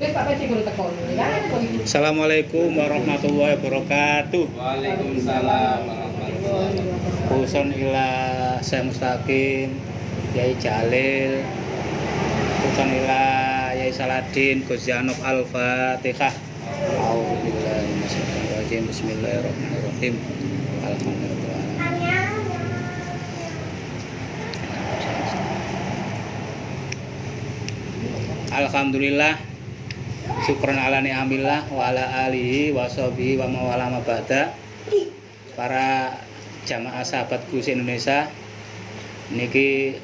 Assalamualaikum warahmatullahi wabarakatuh. Waalaikumsalam warahmatullahi wabarakatuh. Usun ila Syekh Mustaqim, Yai Jalil, usun ila Yai Saladin, Gus Janub Al-Fatihah. A'udzubillahi minasyaitonir rajim. Bismillahirrahmanirrahim. Alhamdulillah. Alhamdulillah. Syukron ala ni'amillah wa ala alihi wa sahbihi wa mawala mabada. Para jamaah sahabatku se-Indonesia, niki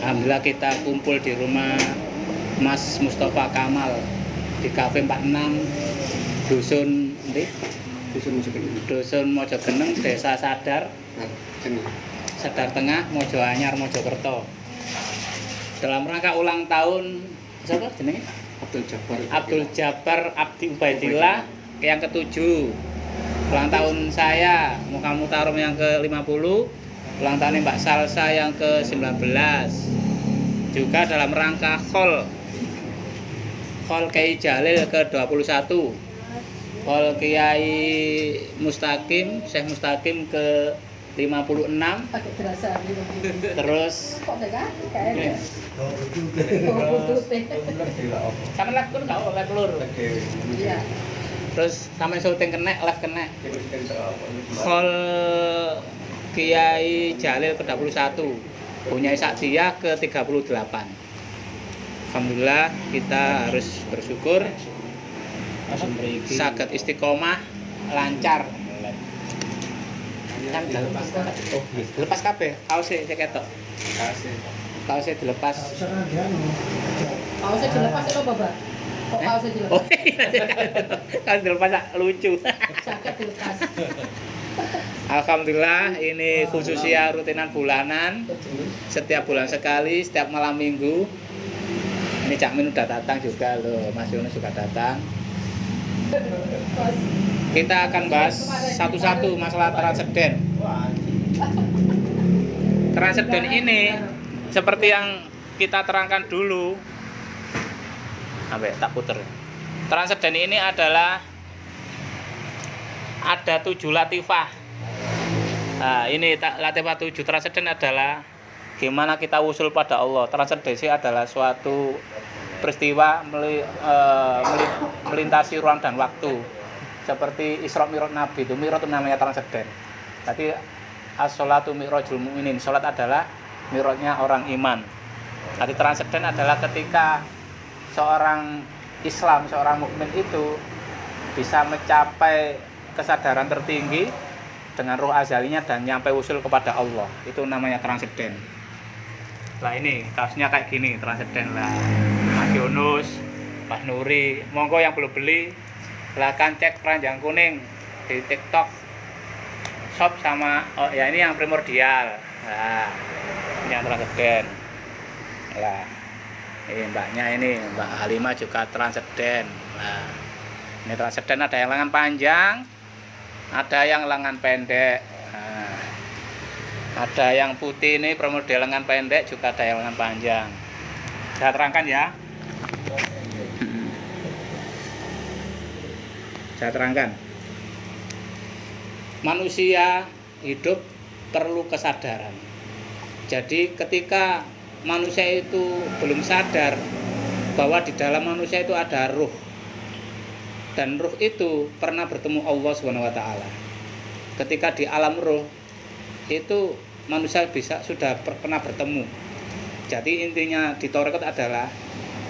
alhamdulillah kita kumpul di rumah Mas Mustafa Kamal di Cafe 46 Dusun Mojogeneng, Desa Sadar Tengah, Mojoanyar, Mojokerto. Dalam rangka ulang tahun siapa jenenge? Abdul Jabbar Abdi Ubaidillah yang ke-7. Ulang tahun saya Muhammad Tarum yang ke-50. Ulang tahun Mbak Salsa yang ke-19. Juga dalam rangka Khol Kiai Jalil ke-21. Khol Kiai Mustaqim, Syekh Mustaqim ke-56. Terus sama live pun enggak live lur. Iya. Terus sampe syuting kenek, live kenek. Khol Kiai Jalil ke-21, punya Saktia ke-38. Alhamdulillah kita harus bersyukur saged istiqomah lancar. Kan lepas kabeh, kaose cek ketok. Kaosnya dilepas. Kaosnya dilepas itu Bapak? Kok kaosnya dilepas? Oh iya. Kaos dilepas lucu. Jaket dilepas. Alhamdulillah ini khususnya rutinan bulanan. Setiap bulan sekali, setiap malam minggu. Ini Cak Min udah datang juga loh, Mas Yunus juga datang. Kita akan bahas satu-satu masalah transenden. Transenden ini seperti yang kita terangkan dulu, sampai tak puter. Transenden ini adalah ada 7 latifah. Nah, ini latifah 7 transenden adalah gimana kita usul pada Allah. Transendensi adalah suatu peristiwa melintasi ruang dan waktu. Seperti Isra Mi'raj Nabi, itu Mi'raj itu namanya transenden. Tadi as-sholatu mi'rajul mu'minin, salat adalah mi'rajnya orang iman. Jadi transenden adalah ketika seorang Islam, seorang mukmin itu bisa mencapai kesadaran tertinggi dengan ruh azalinya dan nyampe usul kepada Allah. Itu namanya transenden. Lah ini kaosnya kayak gini, transenden lah. Mas Yunus, Pak Nuri, monggo yang belum beli silakan cek keranjang kuning di TikTok Shop sama ya ini yang primordial. Nah, ini yang transenden. Nah, ini mbaknya ini Mbak Halimah juga transenden. Nah, ini transenden ada yang lengan panjang, ada yang lengan pendek. Nah, ada yang putih ini primordial lengan pendek, juga ada yang lengan panjang. Saya terangkan ya. Saya terangkan. Manusia hidup perlu kesadaran. Jadi ketika manusia itu belum sadar bahwa di dalam manusia itu ada ruh, dan ruh itu pernah bertemu Allah SWT. Ketika di alam ruh itu manusia sudah pernah bertemu. Jadi intinya di Tarekat adalah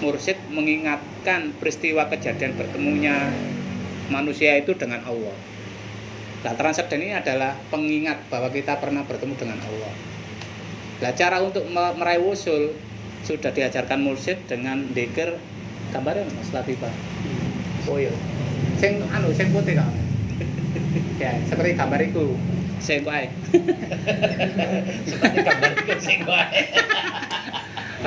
mursyid mengingatkan peristiwa kejadian bertemunya manusia itu dengan Allah. Nah, transenden ini adalah pengingat bahwa kita pernah bertemu dengan Allah. Nah, cara untuk meraih wusul sudah diajarkan mursyid dengan dzikir gambarnya Mas Latifah. Oh iya. Sing putih kan. Ya, seperti gambar iku. Sing wae. Seperti gambar iku sing wae.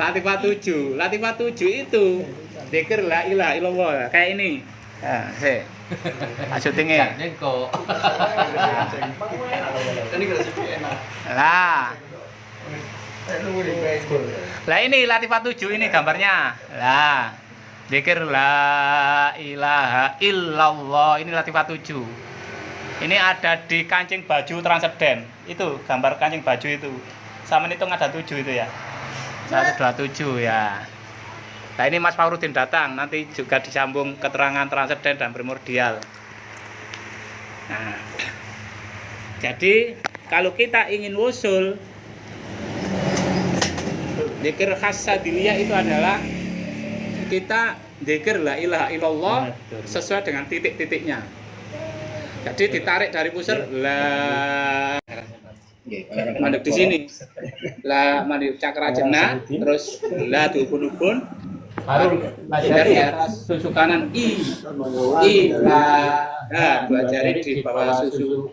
Latifah 7. Latifah 7 itu dzikir la ilaha illallah kayak ini. Nah, syutingnya. Lah ini Latifah 7 ini gambarnya. Lah. Zikir la ilaha illallah. Ini latifah 7. Ini ada di kancing baju transenden. Itu gambar kancing baju itu. Sama hitung ada 7 itu ya. 1 2 7 ya. Nah ini Mas Fahrudin datang, nanti juga disambung keterangan transenden dan primordial. Nah, jadi kalau kita ingin wusul, zikir khas sadiliyah itu adalah kita zikir la ilaha illallah sesuai dengan titik-titiknya. Jadi ditarik dari pusar la mandek di sini. La mandek cakra jenah, terus la dubun-ubun, baru dari atas susu kanan la dua jari di bawah susu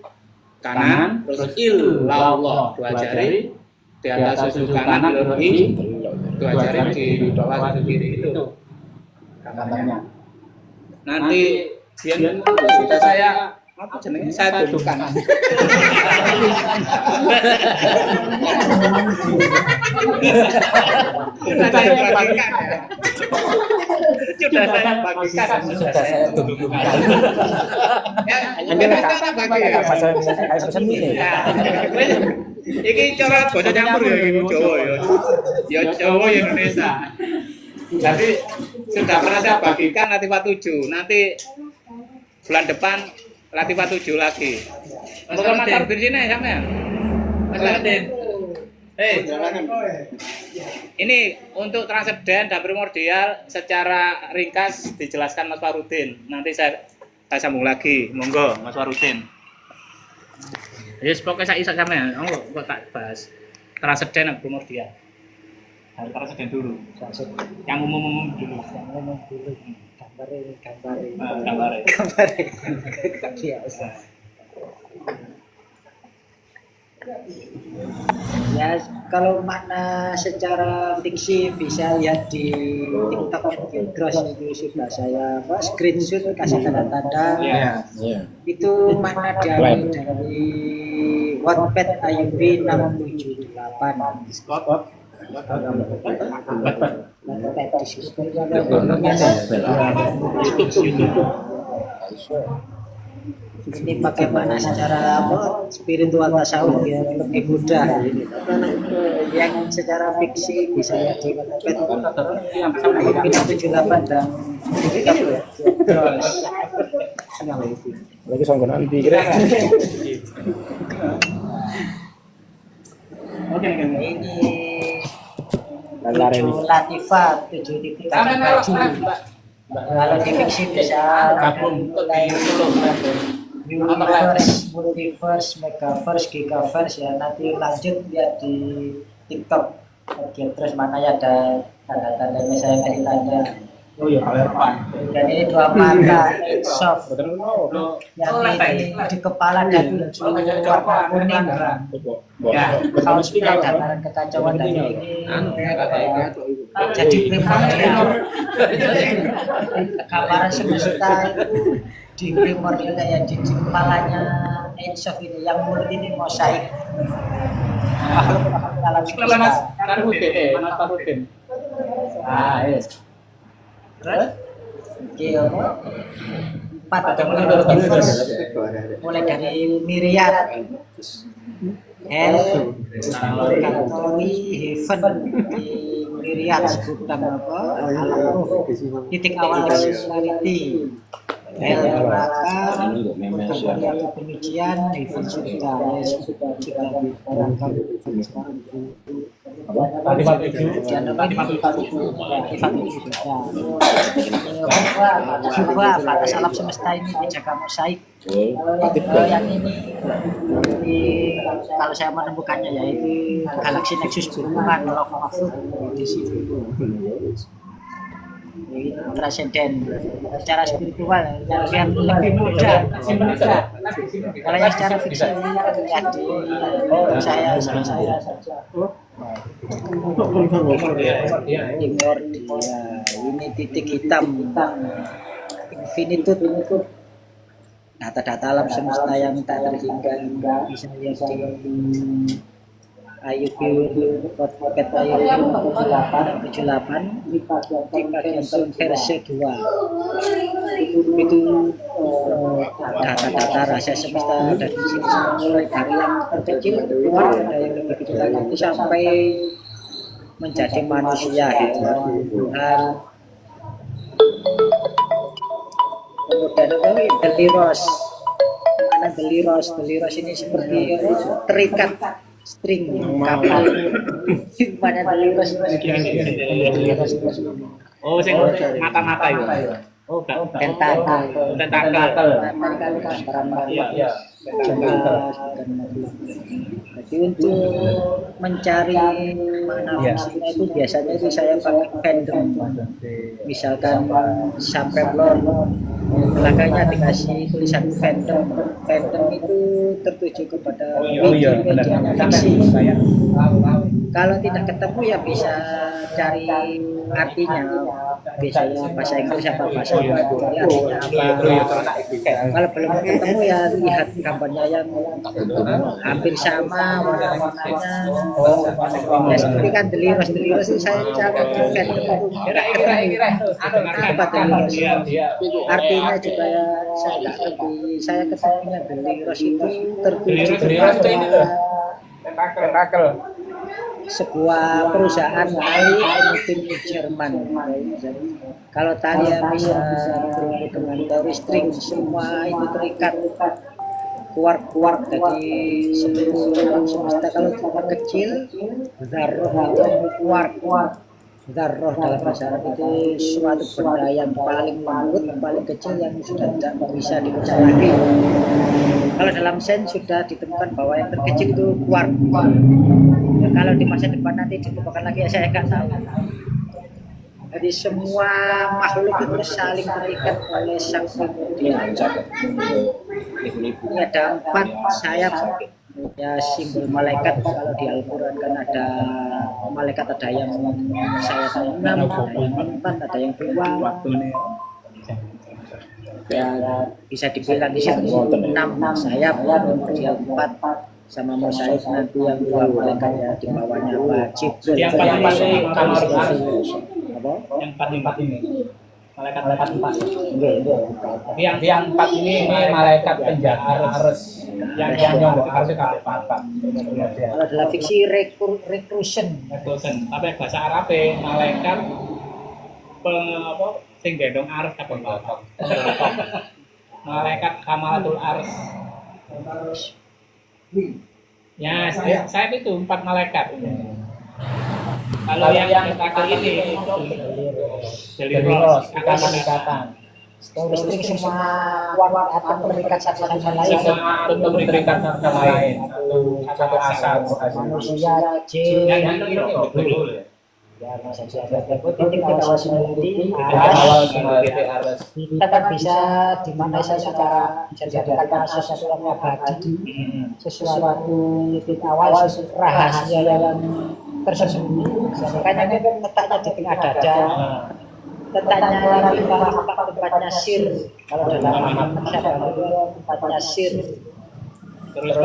kanan, terus illallah dua jari di atas susu kanan, dua jari di bawah susu kiri itu. Gambarnya. Nanti sudah saya apa jenenge? Saya tunjukkan. Sudah saya bagikan. Sudah saya bagikan. Sudah saya tunjukkan. Ya, cara bagi ya. Pesan ini. Iki cara basa campur ya iki Jawa ya. Ya Jawa ya Indonesia. Jadi sudah pernah saya bagikan latifah 7. Nanti bulan depan latifah 7 lagi. Bukan Mas Fahrudin di sini sampean. Mas Fahrudin. Ini untuk transenden dan primordial secara ringkas dijelaskan Mas Fahrudin. Nanti saya sambung lagi. Monggo Mas Fahrudin. Yes, pokoknya saya isak sampean. Kok tak bahas transenden dan primordial. Harus transenden dulu. Yang umum-umum dulu. Gambar. Ya, kalau makna secara fiksi bisa lihat di TikTok Gross itu sudah saya screenshot kasih tanda-tanda. Itu makna dari Wattpad Ayubi 678. Ini bagaimana secara spiritual tasawuf ya lebih mudah. Yang secara fiksi bisa ya di Ayubi 78 dan TikTok ya. Terus Lagi songgon nanti kira. Oke. ini latifah 7 titik. Kalau di fiksi bisa mulai universe, multiverse, megaverse, gigaverse ya. Nanti lanjut lihat di TikTok. Oke, terus mana ya ada tanda-tandanya saya kasih tanda. Oh iya, apa? Dan ini dua mata soft yang ini di kepala dan warna kuning. Ya, kalau sudah dataran kekacauan dari ini jadi primordial. Gambaran semesta itu di primordial ya di kepalanya Ensof ini, yang mulut ini mosaik. Makhluk dalam semesta. Mas Fahrudin. Ah, yes. Terus, empat universe mulai dari Myriad, Hell, Purgatory, Heaven, di Myriad sebutan apa? Alam ruh, titik awal singularity, Hell neraka, Purgatory atau penyucian, Heaven sudah diterangkan sekarang. Coba batas alam semesta ini dijaga mosaik. Yang ini kalau saya menemukannya yaitu galaksi Nexus berhubungan Love of di situ. Transenden secara spiritual yang lebih mudah. Kalau yang secara fiksi lihat di saya saja. Ini titik hitam, infinitude, data-data alam semesta yang tak terhingga. Bisa lihat di Ayu Podcast Ayu 78 di bagian versi 2 itu data-data rahasia semesta dari sini mulai dari yang terkecil keluar ada yang lebih kecil lagi itu sampai menjadi manusia gitu. Tuhan kemudian Deliros mana Deliros ini seperti terikat string kapal mana Deliros Oh, sing mata-mata itu. Oh, tentakel Iya. jadi untuk mencari mana fungsinya itu biasanya itu saya pakai fandom misalkan sampai lore belakangnya dikasih tulisan fandom itu tertuju kepada media fiksi. Kalau tidak ketemu ya bisa cari artinya biasanya bahasa Inggris apa bahasa Indonesia artinya apa. Kalau belum ketemu ya lihat gambarnya yang hampir sama warna-warnanya ya seperti kan Deliros itu saya cari fandom itu apa Deliros artinya juga ya saya nggak ngerti. Saya ketemunya Deliros itu tertuju Tentakel. sebuah perusahaan tali mungkin di Jerman. Kalau tali yang bisa berhubungan dengan teori string semua itu terikat kuar dari seluruh alam semesta. Kalau cuma kecil zarroh atau kuar zarroh dalam bahasa Arab itu suatu benda yang paling lembut, paling kecil yang sudah tidak bisa dipecah lagi. Kalau dalam sains sudah ditemukan bahwa yang terkecil itu kuar. Ya, kalau di masa depan nanti ditemukan lagi ya saya nggak tahu. Jadi semua makhluk itu saling terikat oleh sang primordial. Ini ada 4 sayap ya simbol malaikat. Kalau di Al-Quran kan ada malaikat ada yang sayapnya 6, ada yang 4, ada yang 2. Ya bisa dibilang di situ 6 sayap, primordial 4 sama mosaik nanti yang 2 malaikat ya di bawahnya Pak Jibril. Yang paling kamar Apa? yang 4 ini. Malaikat 4. Enggak. Yang 4 ini malaikat penjaga arus. Yang nyonggok arus itu 4. Kalau dalam fiksi recrusion. Tapi bahasa Arab malaikat sing gendong arus kabeh. Malaikat kamalatul arus. Ya, saya itu 4 malaikat. Kalau yang tentakel ini Deliros ikatan. String semua kuat atom terikat satu sama lain. Semua atom terikat satu lain. Satu asal Manusia, jin, ya bisa jadi titik awal simulasi aras. Kita kan bisa dimaknai secara bisa dikatakan sesuatu yang abadi, sesuatu titik awal rahasia yang tersembunyi. Makanya kan letaknya di tengah dada, letaknya lagi tempatnya sir. Kalau dalam tempatnya sir. Terus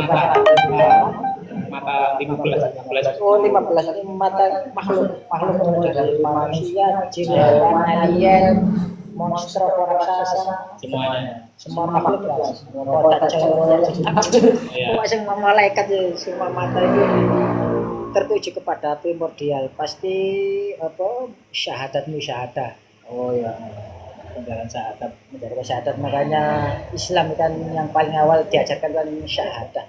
mata 15. Oh 15 ini mata makhluk dari manusia, jin, alien, monster, raksasa, Semuanya. semua makhluk lah, semua semua malaikat ya, semua mata itu tertuju kepada primordial, pasti apa syahadat. Oh ya, menjalankan syahadat, makanya Islam kan yang paling awal diajarkan kan syahadat.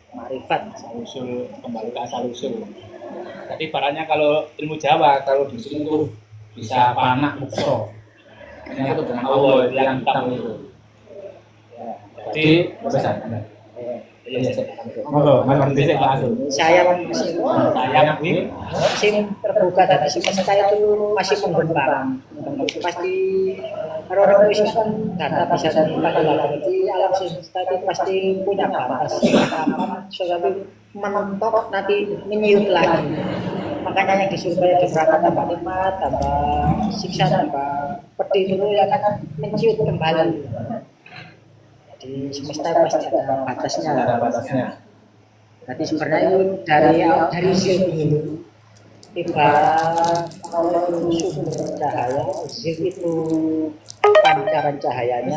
Marifat Asal-usul, kembali ke asal-usul. Jadi barangnya kalau ilmu Jawa, kalau di sini tuh bisa panak mukso. Ini itu dengan Allah yang hitam itu. Jadi besar. saya masih terbuka dan saya itu masih pengembang. Pasti orang Islam data bisa ditemukan lagi. Alam semesta itu pasti punya batas. Sesuatu menentok nanti menyulut lagi. Makanya yang disuruh diberangkat tambah nikmat, tambah siksa, tambah pedih dulu yang akan menciut kembali. Di semesta pasti ada batasnya. Jadi sebenarnya itu dari zik dulu. Ibarat kalau sumber cahaya, zik itu pancaran cahayanya,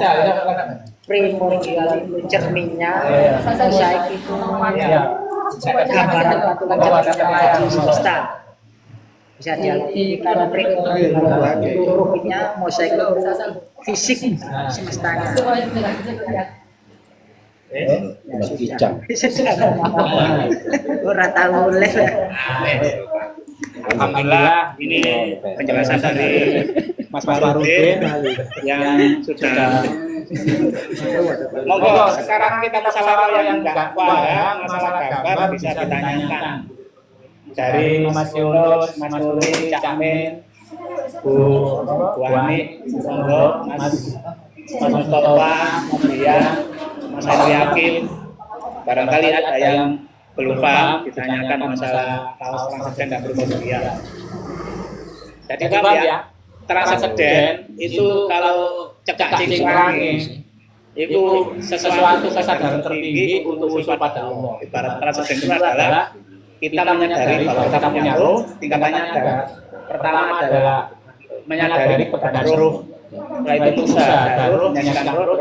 primordial itu cerminnya, mosaik itu gambaran patulan cahaya di semesta. Bisa diartikan primordial itu ruhnya, mosaik itu fisik semestanya. Ora tahu les. Alhamdulillah ini penjelasan dari Mas Farudin yang sudah monggo sekarang kita masalah yang enggak paham masalah gambar bisa ditanyakan dari Mas Yunus, Mas Nuri, Cak Min, Bu Ani, monggo Mas Mustafa, Mas Dian, Mas Ainul Yakin, barangkali ada yang belum paham ditanyakan masalah kaos transenden dan bermodal. Jadi paham ya, transenden itu kalau cekak cik suaranya itu sesuatu kesadaran tertinggi untuk usul pada Allah. Ibarat transenden itu adalah kita menyadari bahwa kita punya roh, tingkatannya ada. Pertama adalah menyadari kepada roh, setelah itu Musa, roh, menyanyikan roh,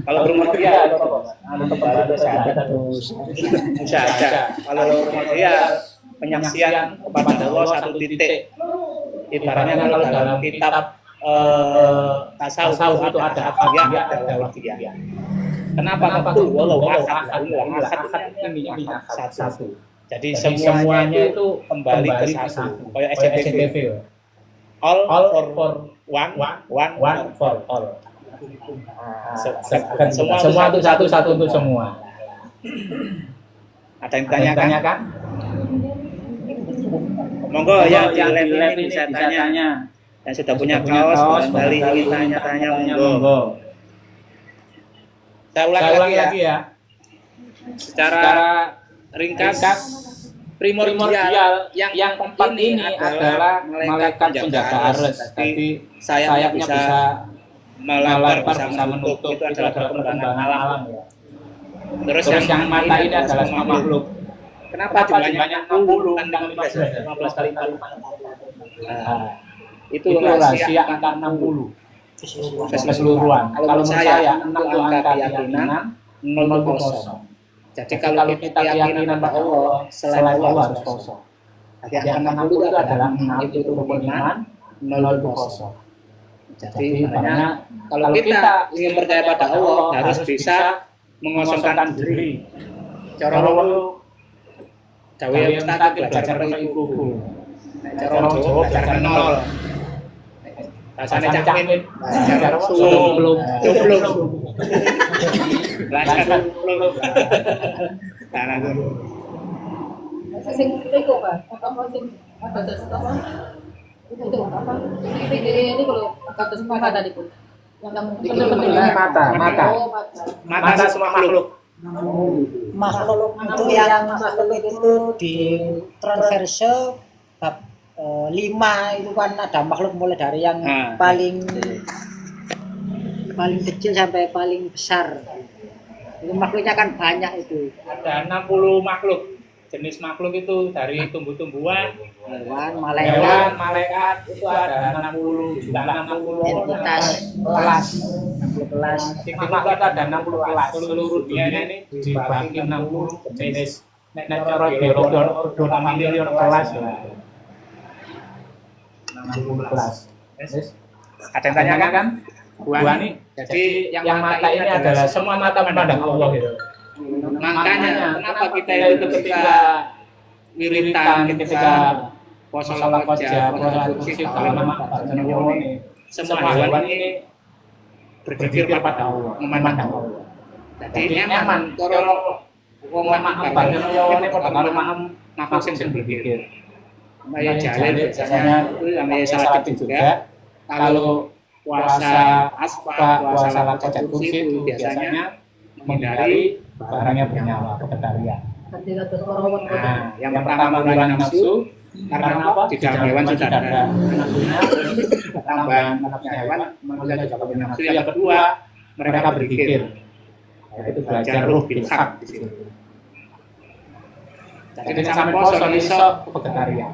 kalau berumur dia, kembali ke sahabat terus bisa ada. Kalau berumur dia, penyaksian kepada Allah satu titik. Ibaratnya kalau dalam kitab tasawuf itu ada afiyah, ada wafiyah. Kenapa betul? Walau akad ini satu. Jadi semuanya itu kembali ke satu. Kayak SCTV. All for one for all. Semua itu satu untuk semua. Ada yang ditanyakan? Monggo ya, yang live ini bisa tanya. Yang sudah punya kaos, kembali ingin tanya monggo. Saya ulangi lagi ya. Secara ringkas, primordial yang keempat ini adalah malaikat penjaga arsy. Jadi sayapnya bisa melebar, bisa menutup, itu adalah perkembangan alam ya. Terus yang mata ini adalah semua makhluk. Kenapa jumlahnya 60 kan 15 kali 4? Itu rahasia angka 60 keseluruhan. Kalau saya 6 itu angka keyakinan, 0 itu kosong. Jadi kalau kita keyakinan pada Allah, selain Allah harus kosong. Yang 60 itu adalah 6 itu rukun iman, 0 itu kosong. Jadi makanya kalau kita ingin percaya pada Allah harus bisa mengosongkan diri. Cara Allah Jawa mustaqim belajar iku. Cara Jawa belajar nol. Rasane cangkir belajar belum. Belajar belum. Karena Sing iku, Pak. Apa sing ada apa? Itu apa? Ini kalau kata semua tadi pun. Yang mata semua makhluk. Makhluk itu yang makhluk itu di transverse bab 5 itu kan ada makhluk mulai dari yang paling kecil sampai paling besar. Itu makhluknya kan banyak itu. Ada 60 makhluk. Jenis makhluk itu dari tumbuh-tumbuhan, hewan, malaikat itu ada 60 entitas kelas. Di makhluk itu ada 60 kelas. Seluruh dunia ini dibagi 60 jenis. Nek cara biologi ordo miliar kelas. 60 kelas. Ada yang tanyakan kan? Bu Ani. Jadi yang mata ini adalah semua mata memandang Allah gitu. Makanya kenapa kita itu ketika wiritan, ketika puasa koja, puasa kursi, kalau semua hewan ini berpikir kepada Allah, memandang Allah. Jadi nyaman kalau wong apa ini pada makhluk sing berpikir. Maya jalan biasanya itu namanya salat juga. Kalau puasa aspa, puasa lakojat kursi itu biasanya menghindari barangnya bernyawa, kebenaran. Nah, yang pertama mengurangi nafsu, karena apa? Di dalam hewan sudah ada nafsunya, tambahan nafsunya hewan, manusia juga punya nafsu. Yang kedua, mereka berpikir, yaitu belajar ruh bil haq di situ. Jadi sampai poso iso vegetarian.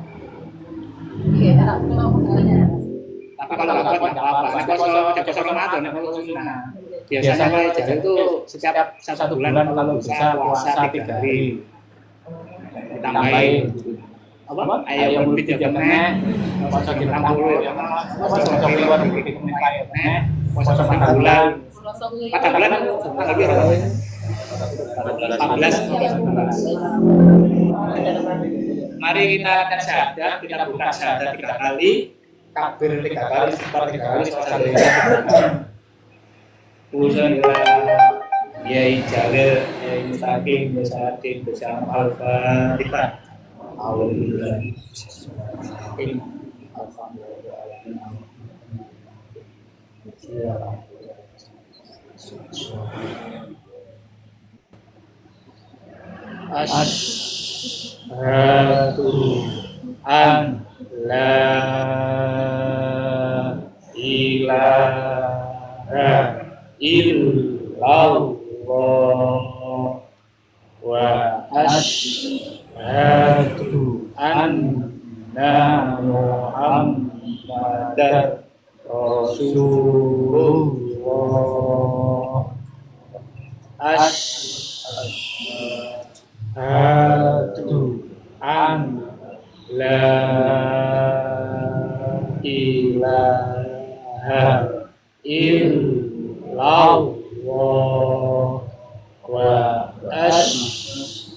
Iya, enak banget. Tapi kalau nggak kuat nggak apa-apa. Nek poso Ramadan, nek poso sunnah. Biasanya kalau jalan itu setiap 1 bulan kalau bisa puasa 3 hari. Ditambahin apa? Ayam lebih jam poso di 60 ya. Poso lewat di poso 4 bulan. 4 bulan tanggal berapa? 14. Mari kita akan syahadat, kita buka syahadat 3 kali, takbir 3 kali, istighfar 3 kali, sholat 3 kali. Usulillah, Yai Jalil, Yai Mustaqim, Besatin, Besam Al-Fatihah. Alhamdulillah. Asyhadu an la ilaha illallah wa asyhadu anna Muhammadar Rasulullah. Asyhadu an la ilaha illallah wa asyhadu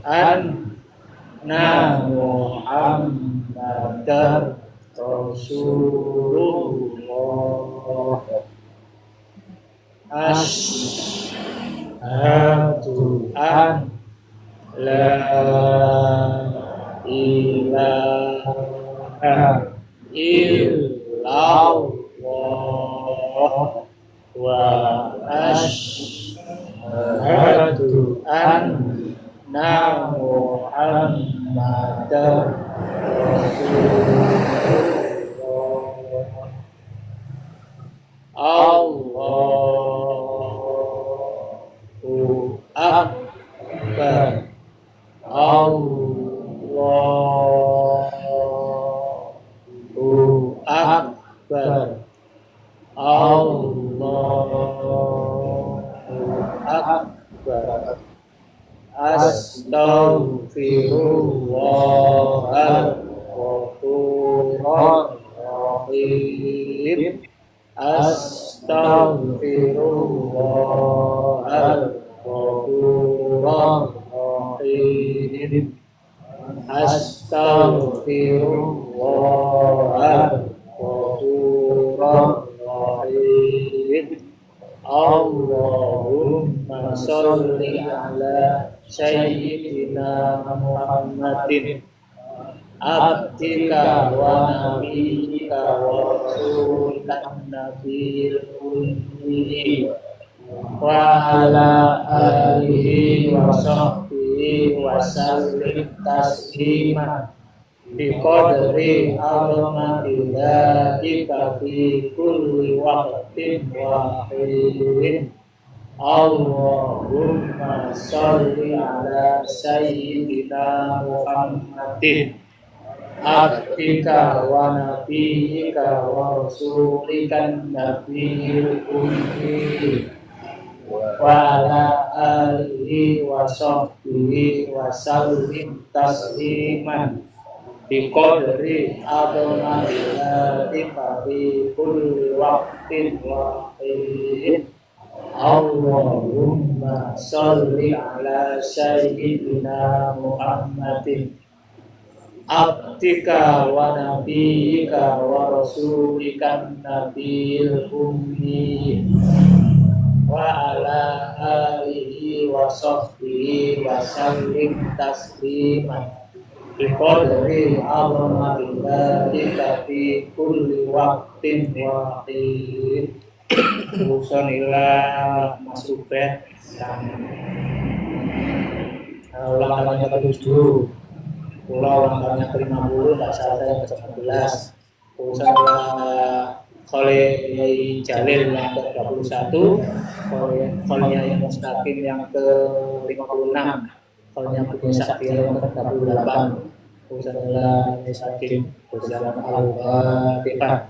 anna Muhammadar Rasulullah. Asyhadu an la ilaha illallah wa asyhadu anna Muhammadar Rasulullah. Allahu Akbar. Allahu Akbar. Allahu Akbar. Astaghfirullahaladzim. Astaghfirullahaladzim. Astaghfirullahaladzim. Allahumma sholli ala sayyidina Muhammadin abdika wa nabiyyika wa rasulika nabiyil ummi wa ala alihi wa sahbihi wa sallim tasliman biqadri azmatillahi fi kulli waqtin wa hin. Allahumma sholli ala sayyidina Muhammadin abdika wa nabiyyika wa rasulika nabiyil ummi wa ala alihi wa sahbihi wa sallim tasliman biqadri azmatillahi fi kulli waqtin wa hin. Allahumma sholli ala sayyidina Muhammadin abdika wa nabiyyika wa rasulika nabiyil ummi wa ala alihi wa sahbihi wa sallim tasliman biqadri azmatillahi fi kulli waqtin wa hin. Usulillah Mas Ubed dan ulang tahunnya ke-7, ulang tahunnya ke-50, tak salah saya ke-11. Usulillah Yai Jalil yang ke-21, Yai Mustaqim yang ke-56. Kalau yang biasa dia yang terdapat 8 Usaha Sakin Usaha Al-Fatihah.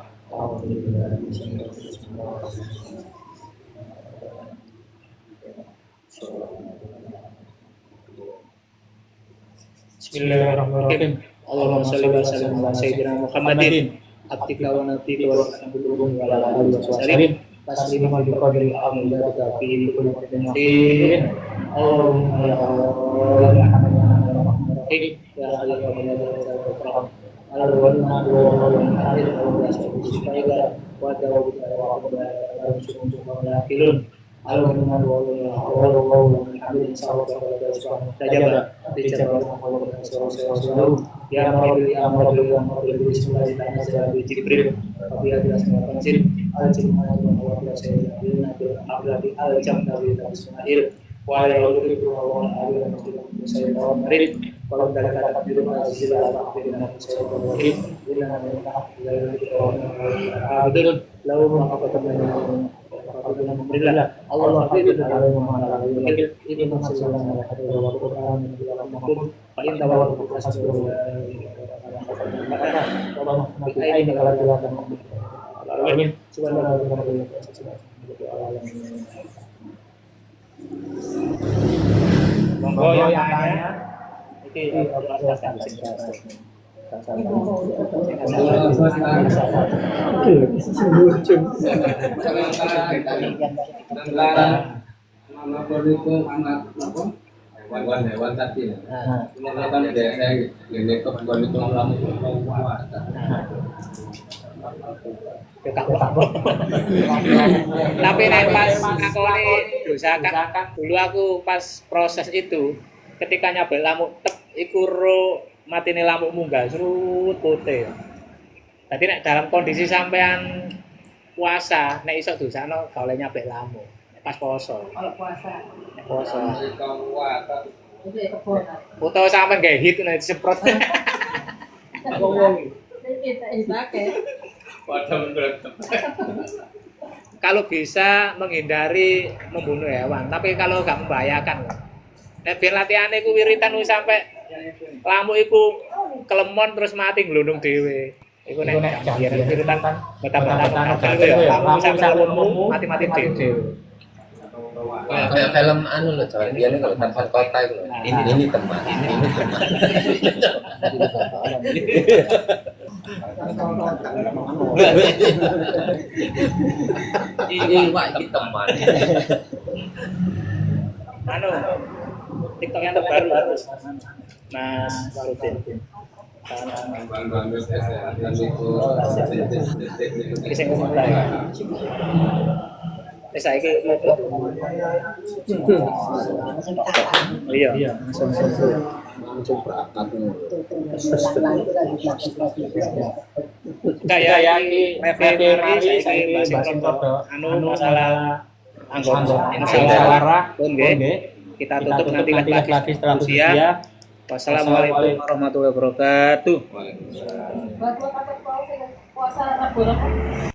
Bismillahirrahmanirrahim. Allahumma shalli wa sallim ala sayyidina Muhammadin abdika wa nabiyika wa rasulika wa ala alihi wa sahbihi tasliman bi qadri amrika fi kulli waqtin. Allahumma ya Allah ya ya Allah Al-Wadna wa al-Akhir wa dawud wa al-Filun Al-Wadna wa al-Hamid sajaba ya Rabbi ya Rabbi ya Rabbi bismillahirrahmanirrahim Jibril Rabbi al-Asmaul Husna al-Jannah wa al-Abdi al-Jannah Ismail wa al-Wadud wa al-Akhir kalau dari kata biru azil al-akhirina sayyidul ila betul lalu maka apabila memberilah Allah itu adalah ini masalah Al-Qur'an dalam makum paling tawar asbul ini kalau dilakukan amin subhanallah monggo yang tanya hewan tadi. Kan biasa ini kebun itu lamu Tapi nek pas ngakoni dosa kan dulu aku pas proses itu ketika nyabel lamuk tek iku ro matine lamuk munggah serut putih. Dadi nek dalam kondisi sampean puasa nek iso dosano gak oleh nyabel lamuk. Pas poso. Kalau puasa. Nek poso. Itu ya kebon. Utawa sampean gawe hit nek disemprot. Kalau bisa menghindari membunuh hewan, tapi kalau gak membahayakan. Nek ben latihane iku wiritan wis sampe lamuk iku kelemon terus mati glundung dhewe. Iku nek wiritan betapa-betapa itu ya, lamuk sampe lemmu mati-mati dhewe. Kayak film anu loh, coy. Dia nih kalau tanpa kota itu loh. Ini teman. Ini Pak, ini teman. Anu, TikTok yang terbaru Mas Warudin. Kisah komentar. Saiki iya. Kayak iki referensi saiki anu masalah anggota musyawarah nggih. Kita tutup nanti lagi setelah usia. Wassalamualaikum warahmatullahi wabarakatuh. Buat puasa